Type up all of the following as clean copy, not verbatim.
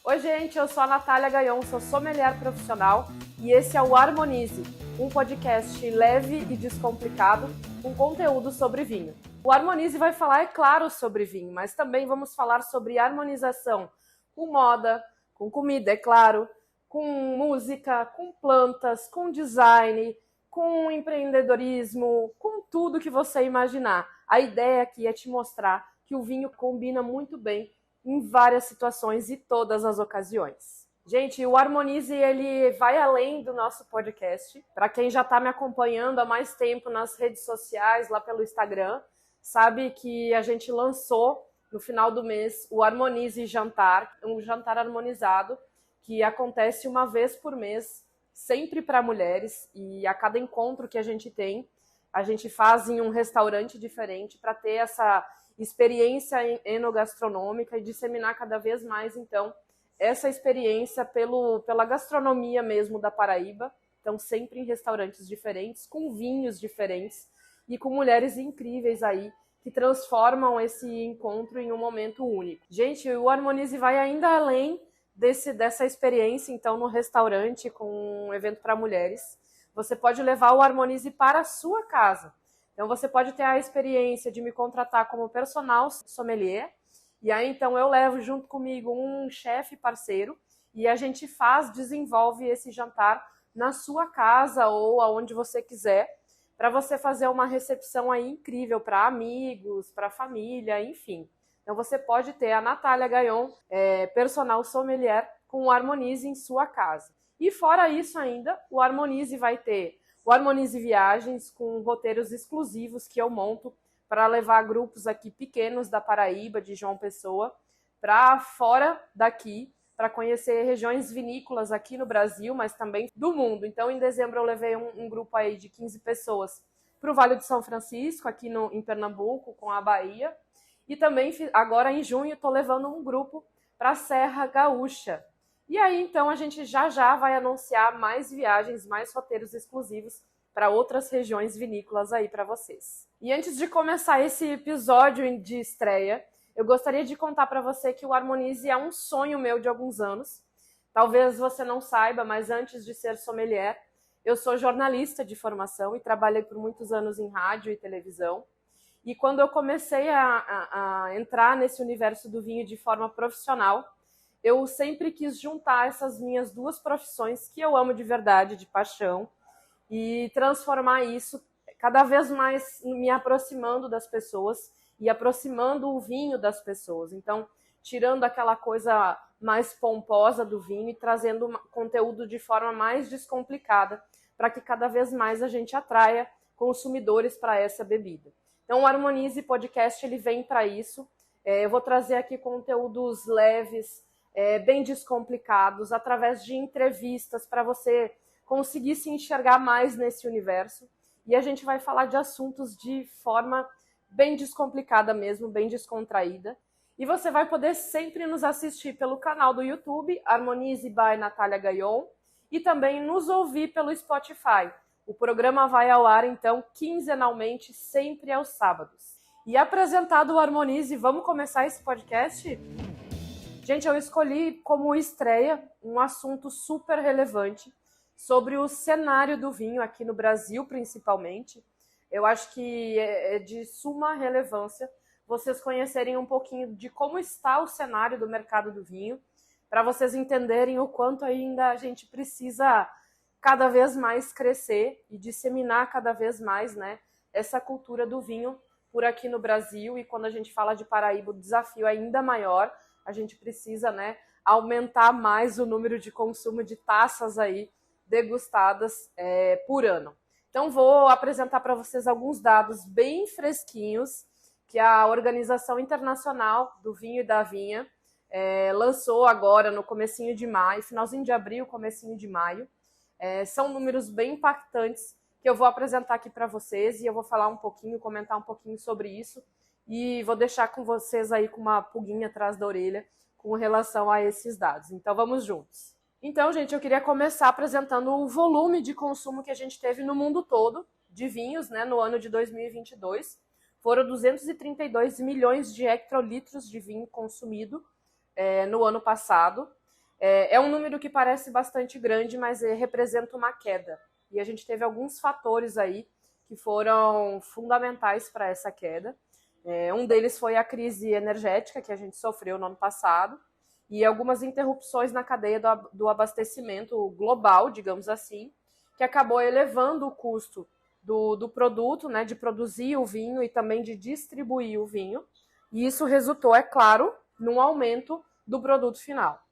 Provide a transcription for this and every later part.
Oi, gente, eu sou a Natália Gaion, sou sommelier profissional e esse é o Harmonize, um podcast leve e descomplicado com conteúdo sobre vinho. O Harmonize vai falar, é claro, sobre vinho, mas também vamos falar sobre harmonização com moda, com comida, é claro, com música, com plantas, com design, com empreendedorismo, com tudo que você imaginar. A ideia aqui é te mostrar que o vinho combina muito bem em várias situações e todas as ocasiões. Gente, o Harmonize, ele vai além do nosso podcast. Para quem já está me acompanhando há mais tempo nas redes sociais, lá pelo Instagram, sabe que a gente lançou no final do mês o Harmonize Jantar, um jantar harmonizado que acontece uma vez por mês, sempre para mulheres, e a cada encontro que a gente faz em um restaurante diferente para ter essa experiência enogastronômica e disseminar cada vez mais, então, essa experiência pela gastronomia mesmo da Paraíba. Então, sempre em restaurantes diferentes, com vinhos diferentes e com mulheres incríveis aí que transformam esse encontro em um momento único. Gente, o Harmonize vai ainda além dessa experiência, então, no restaurante com um evento para mulheres. Você pode levar o Harmonize para a sua casa. Então, você pode ter a experiência de me contratar como personal sommelier, e aí, então, eu levo junto comigo um chefe parceiro, e a gente desenvolve esse jantar na sua casa ou aonde você quiser, para você fazer uma recepção aí incrível para amigos, para família, enfim. Então, você pode ter a Natália Gaion, personal sommelier, com o Harmonize em sua casa. E fora isso ainda, o Harmonize vai ter o Harmonize Viagens, com roteiros exclusivos que eu monto para levar grupos aqui pequenos da Paraíba, de João Pessoa, para fora daqui, para conhecer regiões vinícolas aqui no Brasil, mas também do mundo. Então, em dezembro, eu levei um grupo aí de 15 pessoas para o Vale do São Francisco, aqui em Pernambuco, com a Bahia. E também, agora em junho, estou levando um grupo para a Serra Gaúcha. E aí, então, a gente já vai anunciar mais viagens, mais roteiros exclusivos para outras regiões vinícolas aí para vocês. E antes de começar esse episódio de estreia, eu gostaria de contar para você que o Harmonize é um sonho meu de alguns anos. Talvez você não saiba, mas antes de ser sommelier, eu sou jornalista de formação e trabalhei por muitos anos em rádio e televisão. E quando eu comecei a entrar nesse universo do vinho de forma profissional, eu sempre quis juntar essas minhas duas profissões que eu amo de verdade, de paixão, e transformar isso cada vez mais me aproximando das pessoas e aproximando o vinho das pessoas. Então, tirando aquela coisa mais pomposa do vinho e trazendo conteúdo de forma mais descomplicada, para que cada vez mais a gente atraia consumidores para essa bebida. Então, o Harmonize Podcast, ele vem para isso. Eu vou trazer aqui conteúdos leves, bem descomplicados, através de entrevistas para você conseguir se enxergar mais nesse universo. E a gente vai falar de assuntos de forma bem descomplicada mesmo, bem descontraída. E você vai poder sempre nos assistir pelo canal do YouTube, Harmonize by Natália Gaion, e também nos ouvir pelo Spotify. O programa vai ao ar, então, quinzenalmente, sempre aos sábados. E apresentado o Harmonize, vamos começar esse podcast? Gente, eu escolhi como estreia um assunto super relevante sobre o cenário do vinho aqui no Brasil, principalmente. Eu acho que é de suma relevância vocês conhecerem um pouquinho de como está o cenário do mercado do vinho, para vocês entenderem o quanto ainda a gente precisa cada vez mais crescer e disseminar cada vez mais, né, essa cultura do vinho por aqui no Brasil. E quando a gente fala de Paraíba, o desafio é ainda maior. A gente precisa, né, aumentar mais o número de consumo de taças aí degustadas por ano. Então, vou apresentar para vocês alguns dados bem fresquinhos que a Organização Internacional do Vinho e da Vinha lançou agora no comecinho de maio, finalzinho de abril, comecinho de maio. São números bem impactantes que eu vou apresentar aqui para vocês, e eu vou falar um pouquinho, comentar um pouquinho sobre isso, e vou deixar com vocês aí com uma pulguinha atrás da orelha com relação a esses dados. Então, vamos juntos. Então, gente, eu queria começar apresentando o volume de consumo que a gente teve no mundo todo de vinhos, né, no ano de 2022. Foram 232 milhões de hectolitros de vinho consumido no ano passado. É um número que parece bastante grande, mas representa uma queda. E a gente teve alguns fatores aí que foram fundamentais para essa queda. Um deles foi a crise energética que a gente sofreu no ano passado e algumas interrupções na cadeia do abastecimento global, digamos assim, que acabou elevando o custo do produto, né, de produzir o vinho e também de distribuir o vinho. E isso resultou, é claro, num aumento do produto final.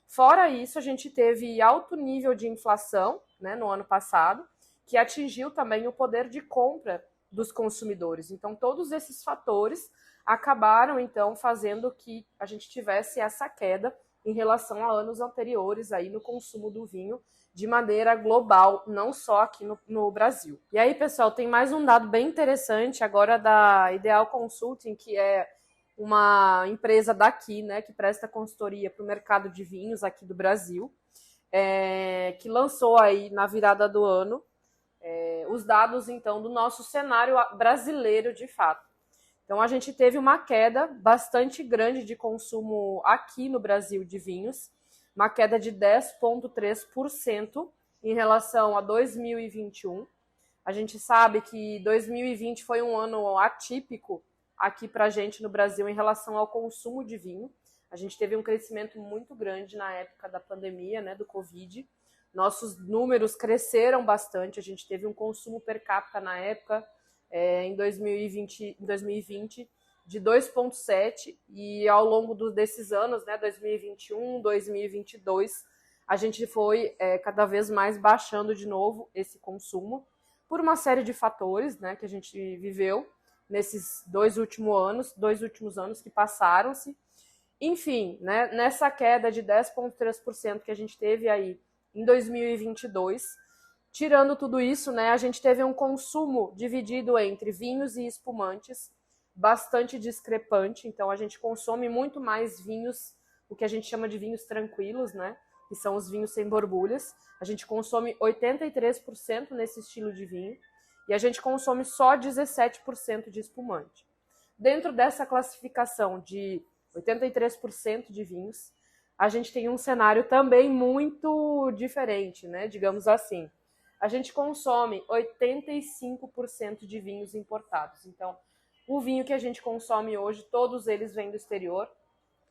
Fora isso, a gente teve alto nível de inflação, né, no ano passado, que atingiu também o poder de compra dos consumidores. Então, todos esses fatores acabaram, então, fazendo que a gente tivesse essa queda em relação a anos anteriores aí no consumo do vinho de maneira global, não só aqui no Brasil. E aí, pessoal, tem mais um dado bem interessante agora da Ideal Consulting, que é uma empresa daqui, né, que presta consultoria para o mercado de vinhos aqui do Brasil, que lançou aí na virada do ano os dados, então, do nosso cenário brasileiro de fato. Então, a gente teve uma queda bastante grande de consumo aqui no Brasil de vinhos, uma queda de 10,3% em relação a 2021. A gente sabe que 2020 foi um ano atípico aqui para a gente no Brasil em relação ao consumo de vinho. A gente teve um crescimento muito grande na época da pandemia, né, do Covid. Nossos números cresceram bastante, a gente teve um consumo per capita na época, em 2020 de 2,7 e ao longo desses anos, né, 2021, 2022, a gente foi cada vez mais baixando de novo esse consumo por uma série de fatores, né, que a gente viveu nesses dois últimos anos que passaram-se. Enfim, né, nessa queda de 10,3% que a gente teve aí em 2022, tirando tudo isso, né, a gente teve um consumo dividido entre vinhos e espumantes bastante discrepante. Então, a gente consome muito mais vinhos, o que a gente chama de vinhos tranquilos, né, que são os vinhos sem borbulhas. A gente consome 83% nesse estilo de vinho e a gente consome só 17% de espumante. Dentro dessa classificação de 83% de vinhos, a gente tem um cenário também muito diferente, né? Digamos assim. A gente consome 85% de vinhos importados. Então, o vinho que a gente consome hoje, todos eles vêm do exterior.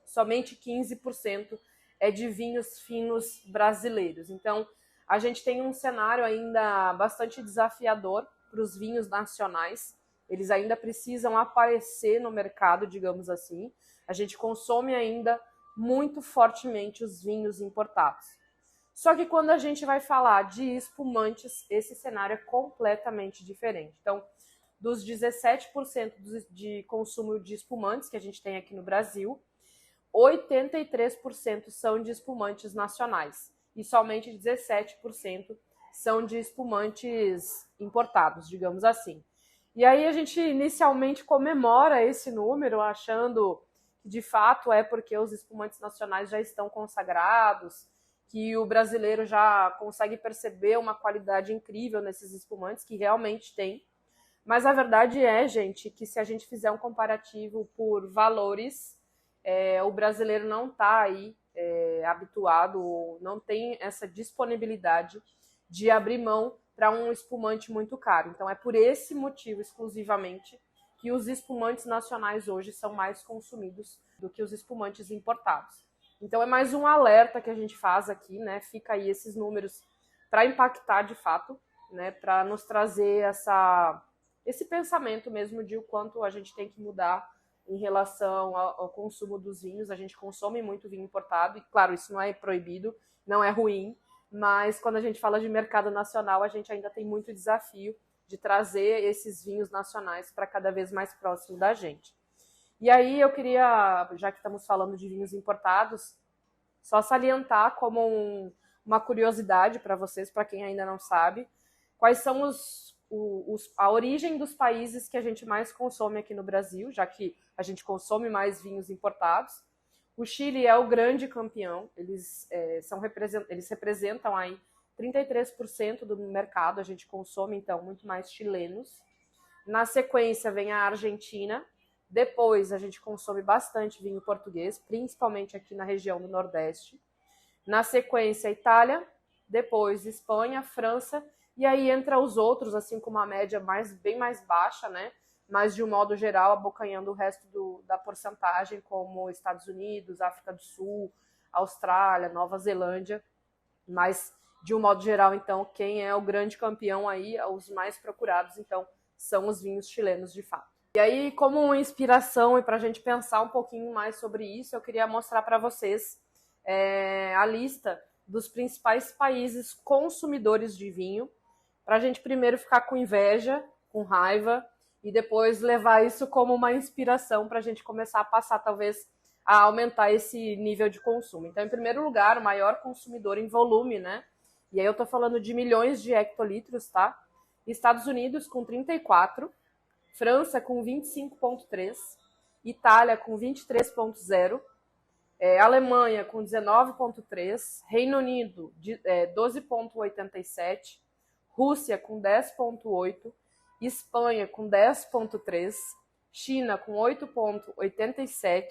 Somente 15% é de vinhos finos brasileiros. Então, a gente tem um cenário ainda bastante desafiador para os vinhos nacionais. Eles ainda precisam aparecer no mercado, digamos assim. A gente consome ainda muito fortemente os vinhos importados. Só que quando a gente vai falar de espumantes, esse cenário é completamente diferente. Então, dos 17% de consumo de espumantes que a gente tem aqui no Brasil, 83% são de espumantes nacionais e somente 17% são de espumantes importados, digamos assim. E aí a gente inicialmente comemora esse número, achando que de fato é porque os espumantes nacionais já estão consagrados, que o brasileiro já consegue perceber uma qualidade incrível nesses espumantes, que realmente tem. Mas a verdade é, gente, que se a gente fizer um comparativo por valores, o brasileiro não está aí habituado, ou não tem essa disponibilidade de abrir mão para um espumante muito caro. Então é por esse motivo exclusivamente que os espumantes nacionais hoje são mais consumidos do que os espumantes importados. Então é mais um alerta que a gente faz aqui, né? Fica aí esses números para impactar de fato, né? Para nos trazer esse pensamento mesmo de o quanto a gente tem que mudar em relação ao consumo dos vinhos. A gente consome muito vinho importado e, claro, isso não é proibido, não é ruim, mas quando a gente fala de mercado nacional, a gente ainda tem muito desafio de trazer esses vinhos nacionais para cada vez mais próximo da gente. E aí eu queria, já que estamos falando de vinhos importados, só salientar como uma curiosidade para vocês, para quem ainda não sabe, quais são a origem dos países que a gente mais consome aqui no Brasil, já que a gente consome mais vinhos importados. O Chile é o grande campeão, eles representam aí 33% do mercado, a gente consome então muito mais chilenos. Na sequência vem a Argentina, depois a gente consome bastante vinho português, principalmente aqui na região do Nordeste. Na sequência, Itália, depois Espanha, França, e aí entra os outros, assim, com uma média bem mais baixa, né? Mas, de um modo geral, abocanhando o resto da porcentagem, como Estados Unidos, África do Sul, Austrália, Nova Zelândia. Mas, de um modo geral, então, quem é o grande campeão aí, os mais procurados, então, são os vinhos chilenos, de fato. E aí, como uma inspiração e para a gente pensar um pouquinho mais sobre isso, eu queria mostrar para vocês a lista dos principais países consumidores de vinho, para a gente primeiro ficar com inveja, com raiva, e depois levar isso como uma inspiração para a gente começar a passar, talvez, a aumentar esse nível de consumo. Então, em primeiro lugar, o maior consumidor em volume, né? E aí eu estou falando de milhões de hectolitros, tá? Estados Unidos com 34, França com 25,3, Itália com 23,0, Alemanha com 19,3, Reino Unido 12,87, Rússia com 10,8, Espanha com 10,3, China com 8,87,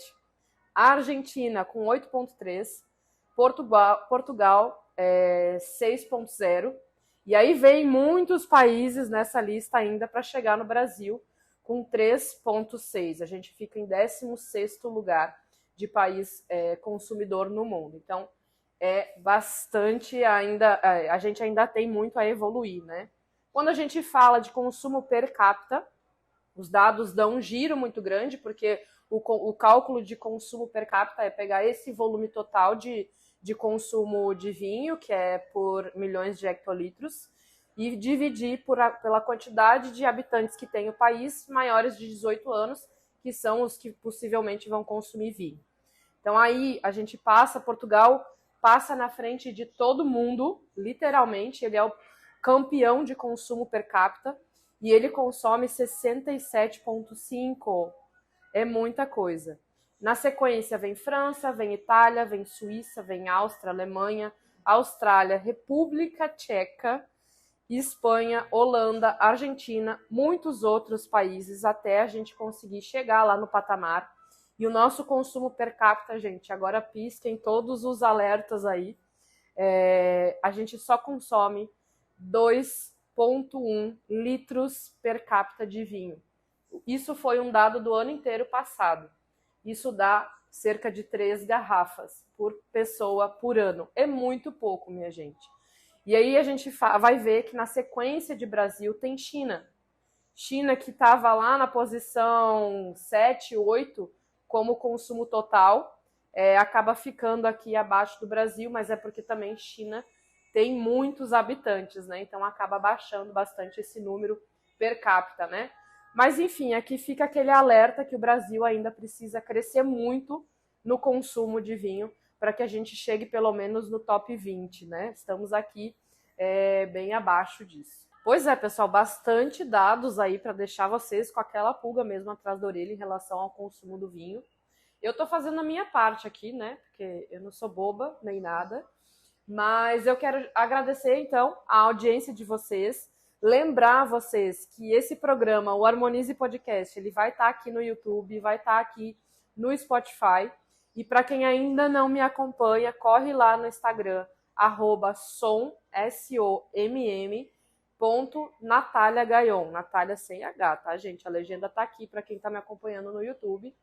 Argentina com 8,3, Portugal 6,0, e aí vem muitos países nessa lista ainda para chegar no Brasil com 3,6. A gente fica em 16º lugar de país consumidor no mundo. Então, é bastante ainda, a gente ainda tem muito a evoluir, né? Quando a gente fala de consumo per capita, os dados dão um giro muito grande, porque o cálculo de consumo per capita é pegar esse volume total de consumo de vinho, que é por milhões de hectolitros, e dividir pela quantidade de habitantes que tem o país, maiores de 18 anos, que são os que possivelmente vão consumir vinho. Então aí a gente Portugal passa na frente de todo mundo, literalmente, ele é o campeão de consumo per capita, e ele consome 67,5. É muita coisa. Na sequência vem França, vem Itália, vem Suíça, vem Áustria, Alemanha, Austrália, República Tcheca, Espanha, Holanda, Argentina, muitos outros países, até a gente conseguir chegar lá no patamar. E o nosso consumo per capita, gente, agora pisquem todos os alertas aí, a gente só consome 2,1 litros per capita de vinho. Isso foi um dado do ano inteiro passado. Isso dá cerca de 3 garrafas por pessoa por ano. É muito pouco, minha gente. E aí a gente vai ver que na sequência de Brasil tem China. China que estava lá na posição 7, 8 como consumo total, acaba ficando aqui abaixo do Brasil, mas é porque também China tem muitos habitantes, né? Então acaba baixando bastante esse número per capita, né? Mas enfim, aqui fica aquele alerta que o Brasil ainda precisa crescer muito no consumo de vinho para que a gente chegue pelo menos no top 20, né? Estamos aqui bem abaixo disso. Pois é, pessoal, bastante dados aí para deixar vocês com aquela pulga mesmo atrás da orelha em relação ao consumo do vinho. Eu tô fazendo a minha parte aqui, né? Porque eu não sou boba nem nada. Mas eu quero agradecer, então, a audiência de vocês. Lembrar vocês que esse programa, o Harmonize Podcast, ele vai estar aqui no YouTube, vai estar aqui no Spotify. E para quem ainda não me acompanha, corre lá no Instagram, @som, SOMM, Natália Gaion, Natália sem H, tá, gente? A legenda tá aqui para quem tá me acompanhando no YouTube.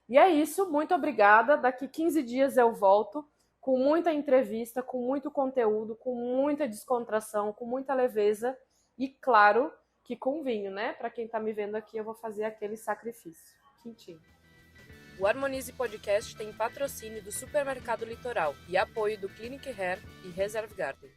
E é isso, muito obrigada. Daqui 15 dias eu volto com muita entrevista, com muito conteúdo, com muita descontração, com muita leveza e, claro, que com vinho, né? Para quem tá me vendo aqui, eu vou fazer aquele sacrifício. Quintinho. O Harmonize Podcast tem patrocínio do Supermercado Litoral e apoio do Clinic Hair e Reserve Garden.